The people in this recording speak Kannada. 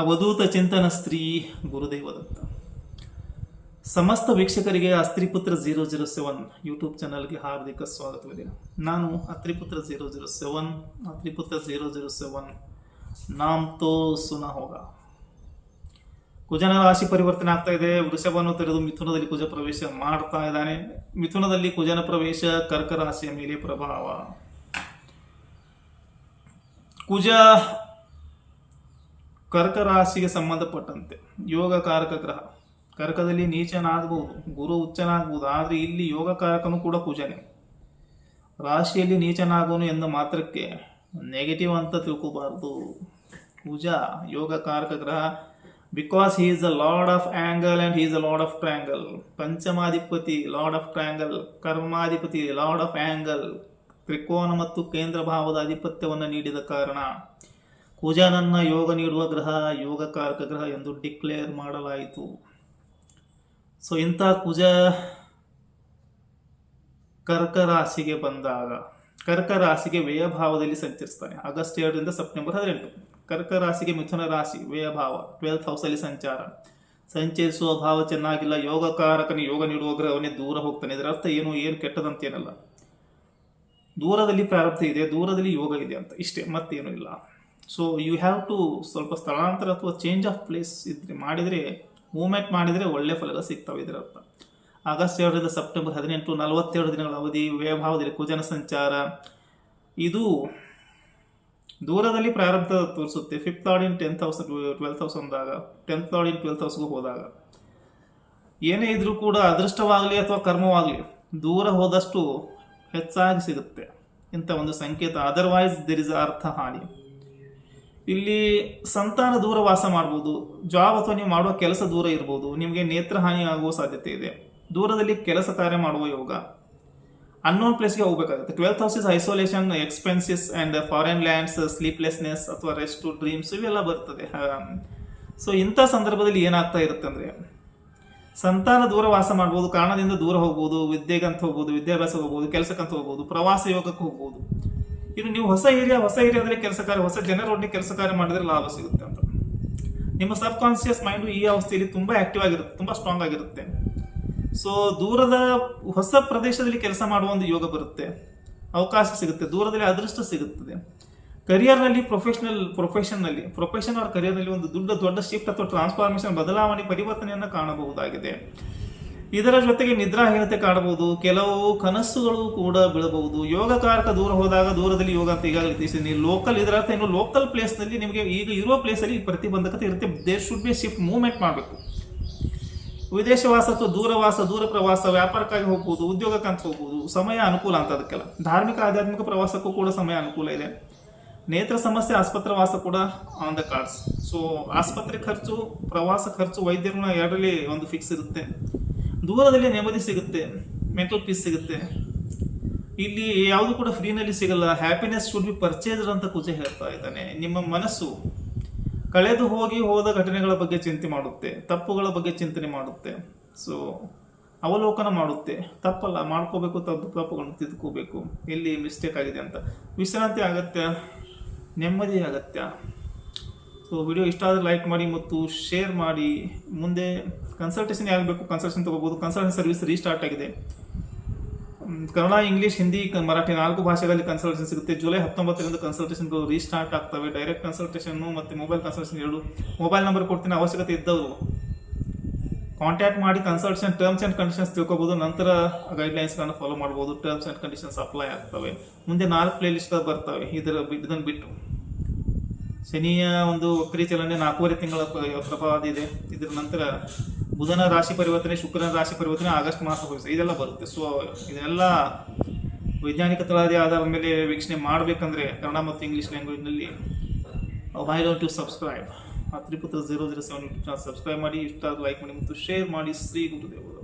ಅವಧೂತ ಚಿಂತನ ಸ್ತ್ರೀ ಗುರುದೇವದತ್ತ. ಸಮಸ್ತ ವೀಕ್ಷಕರಿಗೆ ಅಸ್ತ್ರಿಪುತ್ರ 007 ಯೂಟ್ಯೂಬ್ ಚಾನಲ್ಗೆ ಹಾರ್ದಿಕ ಸ್ವಾಗತವಿದೆ. ನಾನು ಅತ್ರಿಪುತ್ರ 007 ಅತ್ರಿಪುತ್ರ 007 ನಾಮ್ ತೋ ಸುನಾ ಹೋಗ. ಕುಜನ ರಾಶಿ ಪರಿವರ್ತನೆ ಆಗ್ತಾ ಇದೆ. ವೃಷಭವನ್ನು ತೆರೆದು ಮಿಥುನದಲ್ಲಿ ಕುಜ ಪ್ರವೇಶ ಮಾಡ್ತಾ ಇದ್ದಾನೆ. ಮಿಥುನದಲ್ಲಿ ಕುಜನ ಪ್ರವೇಶ ಕರ್ಕ ರಾಶಿಯ ಮೇಲೆ ಪ್ರಭಾವ. ಕುಜ ಕರ್ಕ ರಾಶಿಗೆ ಸಂಬಂಧಪಟ್ಟಂತೆ ಯೋಗಕಾರಕ ಗ್ರಹ. ಕರ್ಕದಲ್ಲಿ ನೀಚನಾಗಬಹುದು, ಗುರು ಉಚ್ಚನಾಗಬಹುದು, ಆದರೆ ಇಲ್ಲಿ ಯೋಗಕಾರಕನು ಕೂಡ ಕುಜನೇ. ರಾಶಿಯಲ್ಲಿ ನೀಚನಾಗೋನು ಎಂದ ಮಾತ್ರಕ್ಕೆ ನೆಗೆಟಿವ್ ಅಂತ ತಿಳ್ಕೋಬಾರ್ದು. ಕುಜ ಯೋಗಕಾರಕ ಗ್ರಹ. Because he is a lord of angle and he is a lord of triangle. ಪಂಚಮಾಧಿಪತಿ ಲಾರ್ಡ್ ಆಫ್ ಟ್ರ್ಯಾಂಗಲ್, ಕರ್ಮಾಧಿಪತಿ ಲಾರ್ಡ್ ಆಫ್ ಆಂಗಲ್, ತ್ರಿಕೋನ ಮತ್ತು ಕೇಂದ್ರ ಭಾವದ ಆಧಿಪತ್ಯವನ್ನು ನೀಡಿದ ಕಾರಣ ಕುಜನನ್ನ ಯೋಗ ನೀಡುವ ಗ್ರಹ, ಯೋಗಕಾರಕ ಗ್ರಹ ಎಂದು ಡಿಕ್ಲೇರ್ ಮಾಡಲಾಯಿತು. ಸೊ ಇಂಥ ಕುಜ ಕರ್ಕ ರಾಶಿಗೆ ಬಂದಾಗ, ಕರ್ಕ ರಾಶಿಗೆ ವ್ಯಯಭಾವದಲ್ಲಿ ಸಂಚರಿಸ್ತಾನೆ. ಆಗಸ್ಟ್ 2 ರಿಂದ ಸೆಪ್ಟೆಂಬರ್ 18. ಕರ್ಕ ರಾಶಿಗೆ ಮಿಥುನ ರಾಶಿ ವ್ಯಯಭಾವ 12th ಹೌಸಲ್ಲಿ ಸಂಚರಿಸುವ ಭಾವ ಚೆನ್ನಾಗಿಲ್ಲ. ಯೋಗಕಾರಕನ ಯೋಗ ನೀಡುವ ಗ್ರಹವನ್ನೇ ದೂರ ಹೋಗ್ತಾನೆ. ಇದರ ಅರ್ಥ ಏನು ಕೆಟ್ಟದಂತೇನಲ್ಲ. ದೂರದಲ್ಲಿ ಪ್ರಾರಬ್ಧ ಇದೆ, ದೂರದಲ್ಲಿ ಯೋಗ ಇದೆ ಅಂತ, ಇಷ್ಟೇ, ಮತ್ತೇನು ಇಲ್ಲ. ಸೊ ಯು ಹ್ಯಾವ್ ಟು ಸ್ವಲ್ಪ ಸ್ಥಳಾಂತರ ಅಥವಾ ಚೇಂಜ್ ಆಫ್ ಪ್ಲೇಸ್ ಇದ್ರೆ ಮಾಡಿದರೆ, ಮೂವ್ಮೆಂಟ್ ಮಾಡಿದರೆ ಒಳ್ಳೆ ಫಲಗಳು ಸಿಗ್ತವೆ. ಇದರ ಅರ್ಥ ಆಗಸ್ಟ್ 2 ರಿಂದ ಸೆಪ್ಟೆಂಬರ್ 18 42 ದಿನಗಳ ಅವಧಿ ವ್ಯಯಭಾವದಲ್ಲಿ ಕುಜನ ಸಂಚಾರ. ಇದು ದೂರದಲ್ಲಿ ಪ್ರಾರಬ್ಧ ತೋರಿಸುತ್ತೆ. 5th ಲಾರ್ಡ್ ಇನ್ 10th ಹೌಸ್ 12th ಹೌಸ್ ಅಂದಾಗ, 10th ಲಾರ್ಡ್ ಇನ್ 12th ಹೌಸ್ಗೂ ಹೋದಾಗ ಏನೇ ಇದ್ರೂ ಕೂಡ ಅದೃಷ್ಟವಾಗಲಿ ಅಥವಾ ಕರ್ಮವಾಗಲಿ ದೂರ ಹೋದಷ್ಟು ಹೆಚ್ಚಾಗಿ ಸಿಗುತ್ತೆ ಇಂಥ ಒಂದು ಸಂಕೇತ. ಅದರ್ವೈಸ್ ದೇರ್ ಇಸ್ ಅರ್ಥ ಹಾನಿ. ಇಲ್ಲಿ ಸಂತಾನ ದೂರ ವಾಸ ಮಾಡ್ಬೋದು, ಜಾಬ್ ಅಥವಾ ನೀವು ಮಾಡುವ ಕೆಲಸ ದೂರ ಇರ್ಬೋದು, ನಿಮಗೆ ನೇತ್ರ ಹಾನಿ ಆಗುವ ಸಾಧ್ಯತೆ ಇದೆ. ದೂರದಲ್ಲಿ ಕೆಲಸ ಕಾರ್ಯ ಮಾಡುವ ಯೋಗ. ಅನ್ನೋನ್ ಪ್ಲೇಸ್ಗೆ ಹೋಗ್ಬೇಕಾಗುತ್ತೆ. 12th house is isolation, expenses and foreign lands, sleeplessness ಅಥವಾ ರೆಸ್ಟ್ ಟು ಡ್ರೀಮ್ಸ್ ಇವೆಲ್ಲ ಬರ್ತದೆ. ಸೊ ಇಂಥ ಸಂದರ್ಭದಲ್ಲಿ ಏನಾಗ್ತಾ ಇರುತ್ತೆ ಅಂದರೆ, ಸಂತಾನ ದೂರ ವಾಸ ಮಾಡ್ಬೋದು, ಕಾರಣದಿಂದ ದೂರ ಹೋಗ್ಬೋದು, ವಿದ್ಯೆಗಂತ ಹೋಗ್ಬೋದು, ವಿದ್ಯಾಭ್ಯಾಸ ಹೋಗ್ಬೋದು, ಕೆಲಸಕ್ಕಂತ ಹೋಗ್ಬೋದು, ಪ್ರವಾಸ ಯೋಗಕ್ಕೆ ಹೋಗ್ಬೋದು. ಇನ್ನು ನೀವು ಹೊಸ ಏರಿಯಾದಲ್ಲಿ ಕೆಲಸ ಕಾರ್ಯ, ಹೊಸ ಜನರೊಟ್ಟಿಗೆ ಕೆಲಸ ಕಾರ್ಯ ಮಾಡಿದ್ರೆ ಲಾಭ ಸಿಗುತ್ತೆ ಅಂತ. ನಿಮ್ಮ ಸಬ್ ಕಾನ್ಸಿಯಸ್ ಮೈಂಡು ಈ ಅವಸ್ಥೆಯಲ್ಲಿ ತುಂಬಾ ಆಕ್ಟಿವ್ ಆಗಿರುತ್ತೆ, ತುಂಬಾ ಸ್ಟ್ರಾಂಗ್ ಆಗಿರುತ್ತೆ. ಸೊ ದೂರದ ಹೊಸ ಪ್ರದೇಶದಲ್ಲಿ ಕೆಲಸ ಮಾಡುವ ಒಂದು ಯೋಗ ಬರುತ್ತೆ, ಅವಕಾಶ ಸಿಗುತ್ತೆ, ದೂರದಲ್ಲಿ ಅದೃಷ್ಟ ಸಿಗುತ್ತದೆ. ಕರಿಯರ್ನಲ್ಲಿ ಪ್ರೊಫೆಷನ್ ಆರ್ ಕರಿಯರ್ನಲ್ಲಿ ಒಂದು ದೊಡ್ಡ ಶಿಫ್ಟ್ ಅಥವಾ ಟ್ರಾನ್ಸ್ಫಾರ್ಮೇಶನ್, ಬದಲಾವಣೆ, ಪರಿವರ್ತನೆಯನ್ನು ಕಾಣಬಹುದಾಗಿದೆ. ಇದರ ಜೊತೆಗೆ ನಿದ್ರಾಹೀನತೆ ಕಾಣಬಹುದು, ಕೆಲವು ಕನಸುಗಳು ಕೂಡ ಬೀಳಬಹುದು. ಯೋಗಕಾರಕ ದೂರ ಹೋದಾಗ ದೂರದಲ್ಲಿ ಯೋಗ ಅಂತ ಈಗಾಗಲೇ ತಿಳಿಸಿದ್ದೀನಿ. ಲೋಕಲ್, ಇದರ ಅರ್ಥ ಇನ್ನು ಲೋಕಲ್ ಪ್ಲೇಸ್ ನಲ್ಲಿ ನಿಮಗೆ ಈಗ ಇರುವ ಪ್ಲೇಸ್ ಅಲ್ಲಿ ಪ್ರತಿಬಂಧಕತೆ ಇರುತ್ತೆ. There should be shift, movement ಮಾಡಬೇಕು. ವಿದೇಶವಾಸ ಅಥವಾ ದೂರ ಪ್ರವಾಸ, ವ್ಯಾಪಾರಕ್ಕಾಗಿ ಹೋಗ್ಬೋದು, ಉದ್ಯೋಗಕ್ಕಂತ ಹೋಗ್ಬೋದು, ಸಮಯ ಅನುಕೂಲ ಅಂತ ಅದಕ್ಕೆಲ್ಲ. ಧಾರ್ಮಿಕ ಆಧ್ಯಾತ್ಮಿಕ ಪ್ರವಾಸಕ್ಕೂ ಕೂಡ ಸಮಯ ಅನುಕೂಲ ಇದೆ. ನೇತ್ರ ಸಮಸ್ಯೆ, ಆಸ್ಪತ್ರೆ ವಾಸ ಕೂಡ ಆನ್ ದ ಕಾರ್ಡ್ಸ್. ಸೊ ಆಸ್ಪತ್ರೆ ಖರ್ಚು, ಪ್ರವಾಸ ಖರ್ಚು, ವೈದ್ಯರುನ ಎರಡರಲ್ಲಿ ಒಂದು ಫಿಕ್ಸ್ ಇರುತ್ತೆ. ದೂರದಲ್ಲಿ ನೆಮ್ಮದಿ ಸಿಗುತ್ತೆ, ಮೆಂಟಲ್ ಪೀಸ್ ಸಿಗುತ್ತೆ. ಇಲ್ಲಿ ಯಾವುದು ಕೂಡ ಫ್ರೀನಲ್ಲಿ ಸಿಗಲ್ಲ. ಹ್ಯಾಪಿನೆಸ್ ಶುಡ್ ಬಿ ಪರ್ಚೇಸ್ಡ್ ಅಂತ ಕುಜ ಹೇಳ್ತಾ ಇದ್ದಾನೆ. ನಿಮ್ಮ ಮನಸ್ಸು ಕಳೆದು ಹೋದ ಘಟನೆಗಳ ಬಗ್ಗೆ ಚಿಂತೆ ಮಾಡುತ್ತೆ, ತಪ್ಪುಗಳ ಬಗ್ಗೆ ಚಿಂತನೆ ಮಾಡುತ್ತೆ. ಸೊ ಅವಲೋಕನ ಮಾಡುತ್ತೆ. ತಪ್ಪಲ್ಲ, ಮಾಡ್ಕೋಬೇಕು, ತಪ್ಪುಗಳನ್ನು ತಿದ್ಕೋಬೇಕು, ಎಲ್ಲಿ ಮಿಸ್ಟೇಕ್ ಆಗಿದೆ ಅಂತ. ವಿಶ್ರಾಂತಿ ಅಗತ್ಯ, ನೆಮ್ಮದಿ ಅಗತ್ಯ. ಸೊ ವಿಡಿಯೋ ಇಷ್ಟ ಆದರೆ ಲೈಕ್ ಮಾಡಿ ಮತ್ತು ಶೇರ್ ಮಾಡಿ. ಮುಂದೆ ಕನ್ಸಲ್ಟೇಷನ್ ಯಾರು ಬೇಕು ಕನ್ಸಲ್ಟೇಷನ್ ತಗೋಬಹುದು. ಕನ್ಸಲ್ಟೇಷನ್ ಸರ್ವಿಸ್ ರೀಸ್ಟಾರ್ಟ್ ಆಗಿದೆ. ಕನ್ನಡ, ಇಂಗ್ಲಿಷ್, ಹಿಂದಿ, ಮರಾಠಿ 4 ಭಾಷೆಗಳಲ್ಲಿ ಕನ್ಸಲ್ಟೇಷನ್ ಸಿಗುತ್ತೆ. ಜುಲೈ 19ರಿಂದ ಕನ್ಸಲ್ಟೇಷನ್ಗಳು ರೀಸ್ಟಾರ್ಟ್ ಆಗ್ತವೆ. ಡೈರೆಕ್ಟ್ ಕನ್ಸಲ್ಟೇಷನ್ ಮತ್ತು ಮೊಬೈಲ್ ಕನ್ಸಲ್ಟೇಷನ್ 2. ಮೊಬೈಲ್ ನಂಬರ್ ಕೊಡ್ತೀನಿ, ಅವಶ್ಯಕತೆ ಇದ್ದವರು ಕಾಂಟ್ಯಾಕ್ಟ್ ಮಾಡಿ ಕನ್ಸಲ್ಟೇಷನ್ ಟರ್ಮ್ಸ್ ಆ್ಯಂಡ್ ಕಂಡೀಷನ್ಸ್ ತಿಳ್ಕೊಬೋದು. ನಂತರ ಗೈಡ್ಲೈನ್ಸ್ಗಳನ್ನು ಫಾಲೋ ಮಾಡ್ಬೋದು. ಟರ್ಮ್ಸ್ ಆ್ಯಂಡ್ ಕಂಡೀಷನ್ಸ್ ಅಪ್ಲೈ ಆಗ್ತವೆ. ಮುಂದೆ 4 ಪ್ಲೇ ಲಿಸ್ಟ್ ಬರ್ತವೆ. ಇದನ್ನು ಬಿಟ್ಟು ಶನಿಯ ಒಂದು ವಕ್ರಿ ಚಲನೆ 4.5 ತಿಂಗಳ ಪ್ರಭಾವ ಇದೆ. ಇದರ ನಂತರ ಬುಧನ ರಾಶಿ ಪರಿವರ್ತನೆ, ಶುಕ್ರನ ರಾಶಿ ಪರಿವರ್ತನೆ, ಆಗಸ್ಟ್ ಮಾಸ ಹೋಗಿಸ ಇದೆಲ್ಲ ಬರುತ್ತೆ. ಸೊ ಇದೆಲ್ಲ ವೈಜ್ಞಾನಿಕ ತಳಹದಿ ಆಧಾರದ ಮೇಲೆ ವೀಕ್ಷಣೆ ಮಾಡಬೇಕಂದ್ರೆ ಕನ್ನಡ ಮತ್ತು ಇಂಗ್ಲೀಷ್ ಲ್ಯಾಂಗ್ವೇಜ್ನಲ್ಲಿ why don't you subscribe? Atriputra 007 channel subscribe ಮಾಡಿ, ಇಷ್ಟ ಲೈಕ್ ಮಾಡಿ ಮತ್ತು ಶೇರ್ ಮಾಡಿ. ಶ್ರೀ ಗುರುದೇವರು.